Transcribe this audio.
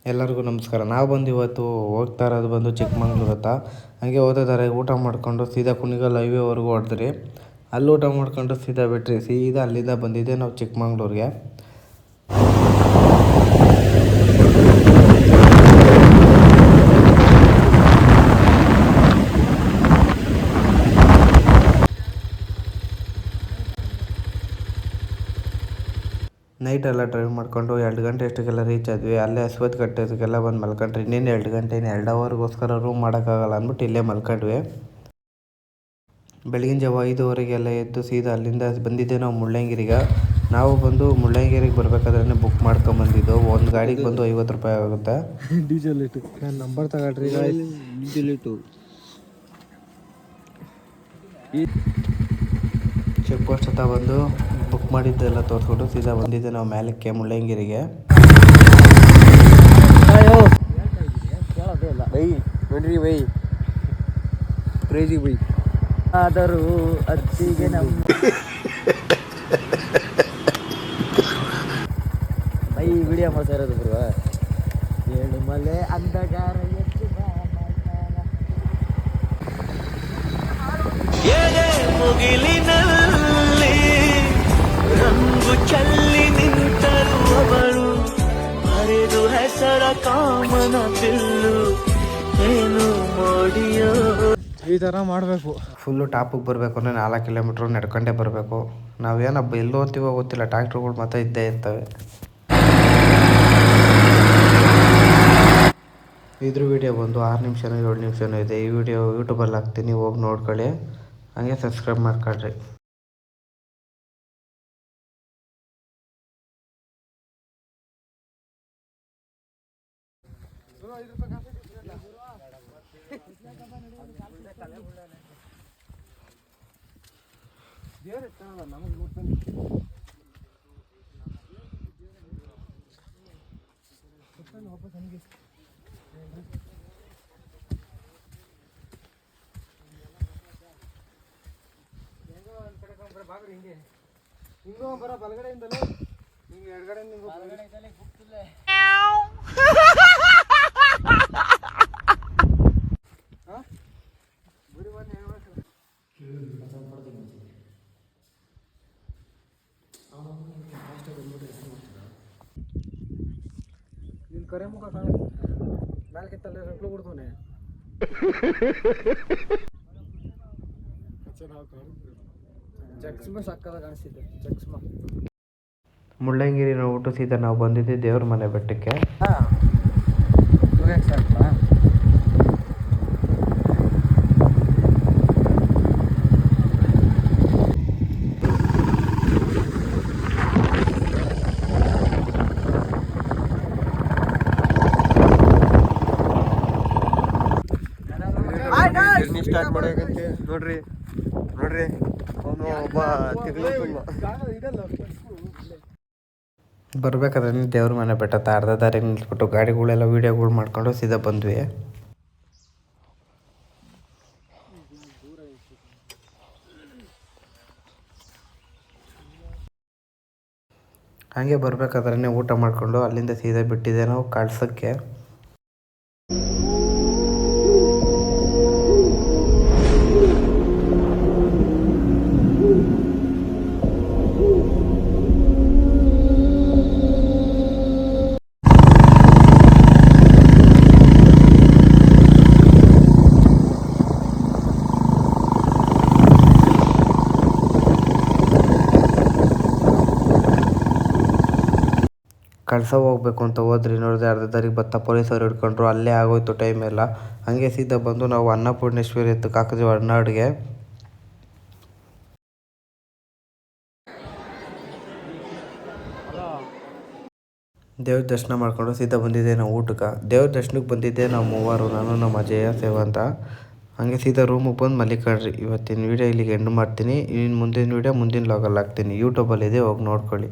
ಎಲ್ಲರಿಗೂ ನಮಸ್ಕಾರ. ನಾವು ಬಂದು ಇವತ್ತು ಹೋಗ್ತಾ ಇರೋದು ಬಂದು ಚಿಕ್ಕಮಂಗ್ಳೂರು ಹತ್ರ. ಹಾಗೆ ಹೋದ ಊಟ ಮಾಡಿಕೊಂಡು ಸೀದಾ ಕುಣಿಗಲ್ ಹೈವೇವರೆಗೂ ಹೊಡೆದ್ರಿ. ಅಲ್ಲಿ ಊಟ ಮಾಡ್ಕೊಂಡು ಸೀದಾ ಬಿಟ್ರಿ. ಸೀದಾ ಅಲ್ಲಿಂದ ಬಂದಿದ್ದೆ ನಾವು ಚಿಕ್ಕಮಂಗ್ಳೂರಿಗೆ. ನೈಟೆಲ್ಲ ಡ್ರೈವ್ ಮಾಡಿಕೊಂಡು 2 ಗಂಟೆ ಅಷ್ಟಕ್ಕೆಲ್ಲ ರೀಚ್ ಆದ್ವಿ. ಅಲ್ಲೇ ಅಶ್ವತ್ಥ ಕಟ್ಟೋದಕ್ಕೆಲ್ಲ ಬಂದು ಮಲ್ಕೊಂಡ್ರಿ. ಇನ್ನೇನು 2 ಗಂಟೆ 2 ಅವರ್ಗೋಸ್ಕರ ರೂಮ್ ಮಾಡೋಕ್ಕಾಗಲ್ಲ ಅಂದ್ಬಿಟ್ಟು ಇಲ್ಲೇ ಮಲ್ಕೊಂಡ್ವಿ. ಬೆಳಗಿನ ಜಾವ 5:30 ಎದ್ದು ಸೀದಾ ಅಲ್ಲಿಂದ ಬಂದಿದ್ದೆ ನಾವು ಮುಳ್ಳಯ್ಯನಗಿರಿಗೆ. ನಾವು ಬಂದು ಮುಳ್ಳಯ್ಯನಗಿರಿಗೆ ಬರಬೇಕಾದ್ರೆ ಬುಕ್ ಮಾಡ್ಕೊಂಬಂದಿದ್ದು. ಒಂದು ಗಾಡಿಗೆ ಬಂದು 50 ರೂಪಾಯಿ ಆಗುತ್ತೆ. ಡೀಸೆಲ್ ಇಟ್ಟು ನಾನು ನಂಬರ್ ತಗೊಳ್ರಿ. ಡೀಸೆಲ್ ಇಟ್ಟು ಚೆಕ್ ಪೋಸ್ಟ್ ಹತ್ರ ಬಂದು ಬುಕ್ ಮಾಡಿದ್ದೆಲ್ಲ ತೋರಿಸ್ಬಿಟ್ಟು ಸೀದಾ ಬಂದಿದ್ದೆ ನಾವು ಮೇಲಕ್ಕೆ ಮುಳ್ಳಯ್ಯನಗಿರಿಗೆ. ನೋಡ್ರಿ ಬೈ ಕ್ರೇಜಿ ಬೈ ಆದರೂ ಅತ್ತಿಗೆ ನಮ್ಮ ಬೈ ವಿಡಿಯೋ ಮಾಡ್ತಾ ಇರೋದು ಬರುವ ಏಳು ಮಲೆ ಅಂಧಗಾರ ಮುಗಿಲಿನಲ್ಲಿ ರಂಗು ಚಲ್ಲಿ ನಿಂತರು ಅವಳು ಹರಿದು ಹೆಸರ ಕಾಮನ ಬಿಲ್ಲು ಏನು ಮಾಡಿಯೋ. ಈ ಥರ ಮಾಡಬೇಕು. ಫುಲ್ಲು ಟಾಪಿಗೆ ಬರಬೇಕು ಅಂದರೆ 4 ಕಿಲೋಮೀಟ್ರ್ ನಡ್ಕೊಂಡೇ ಬರಬೇಕು. ನಾವೇನಪ್ಪ ಎಲ್ಲೋ ಹೋಗ್ತೀವೋ ಗೊತ್ತಿಲ್ಲ, ಟ್ಯಾಕ್ಟ್ರುಗಳು ಮತ್ತೆ ಇದ್ದೇ ಇರ್ತವೆ. ಇದ್ರ ವಿಡಿಯೋ ಬಂದು 6 ನಿಮಿಷನೋ 7 ನಿಮಿಷನೋ ಇದೆ. ಈ ವಿಡಿಯೋ ಯೂಟ್ಯೂಬಲ್ಲಿ ಹಾಕ್ತೀನಿ, ಹೋಗಿ ನೋಡ್ಕೊಳ್ಳಿ. ಹಾಗೆ ಸಬ್ಸ್ಕ್ರೈಬ್ ಮಾಡ್ಕೊಳ್ರಿ. ಹಿಂಗೋ ಬರೋ ಬಲಗಡೆಯಿಂದಲೇ ಹಿಂಗೆ ಎಡಗಡೆಯಿಂದ ನಿನ್ನ ಕರೆ ಮುಖ ಕಾಣ ನಾಲ್ಕಿತ್ತಲ್ಲ ರಂಕ್ಲು ಬಿಡ್ತಾನೆ. ಜಕ್ಸ್ಮ ಸಕ್ಕದ ಕಾಣಿಸ್ತಿದ್ದೆ. ಜಕ್ಸ್ಮ ಮುಳ್ಳಯ್ಯನಗಿರಿ ನೋಡ್ಬಿಟ್ಟು ಸೀದಾ ನಾವು ಬಂದಿದ್ದೆ ದೇವ್ರ ಮನೆ ಬೆಟ್ಟಕ್ಕೆ. ಸ್ಟಾರ್ಟ್ ಮಾಡೋಕಂತೆ ನೋಡ್ರಿ ನೋಡ್ರಿ ಅವನು ಒಬ್ಬ ಬರ್ಬೇಕಾದ್ರೆ ದೇವ್ರ ಮನೆ ಬೆಟ್ಟ ಅರ್ಧ ದಾರಿಗೆ ನಿಲ್ಸ್ಬಿಟ್ಟು ಗಾಡಿಗಳೆಲ್ಲ ವೀಡಿಯೋಗಳು ಮಾಡ್ಕೊಂಡು ಸೀದಾ ಬಂದ್ವಿ. ಹಾಗೆ ಬರ್ಬೇಕಾದ್ರೆ ಊಟ ಮಾಡಿಕೊಂಡು ಅಲ್ಲಿಂದ ಸೀದಾ ಬಿಟ್ಟಿದ್ದೆ ನಾವು ಕಳ್ಸಕ್ಕೆ. ಕಳ್ಸ ಹೋಗ್ಬೇಕು ಅಂತ ಹೋದ್ರಿ. ನೋಡಿದ್ರೆ ಅರ್ಧ ದಾರಿಗೆ ಬತ್ತ ಪೊಲೀಸವ್ರು ಹಿಡ್ಕೊಂಡ್ರು. ಅಲ್ಲೇ ಆಗೋಯ್ತು ಟೈಮ್ ಎಲ್ಲ. ಹಾಗೆ ಸೀದಾ ಬಂದು ನಾವು ಅನ್ನಪೂರ್ಣೇಶ್ವರಿ ಎತ್ತು ಹಾಕಿದ್ವಿ ಹೊರನಾಡಿಗೆ. ದೇವ್ರ ದರ್ಶನ ಮಾಡ್ಕೊಂಡು ಸೀದಾ ಬಂದಿದ್ದೆ ನಾವು ಊಟಕ್ಕೆ. ದೇವ್ರ ದರ್ಶನಕ್ಕೆ ಬಂದಿದ್ದೆ ನಾವು ಮೂವರು, ನಾನು ನಮ್ಮ ಅಜಯ ಸೇವ ಅಂತ. ಹಾಗೆ ಸೀದಾ ರೂಮಿಗೆ ಬಂದು ಮಲಿಕೊಂಡ್ರಿ. ಇವತ್ತಿನ ವೀಡಿಯೋ ಇಲ್ಲಿಗೆ ಎಂಡ್ ಮಾಡ್ತೀನಿ. ಇನ್ನು ಮುಂದಿನ ವೀಡಿಯೋ ಮುಂದಿನ ಲಾಗಲ್ಲಿ ಹಾಕ್ತೀನಿ. ಯೂಟ್ಯೂಬಲ್ಲಿದೆ, ಹೋಗಿ ನೋಡ್ಕೊಳ್ಳಿ.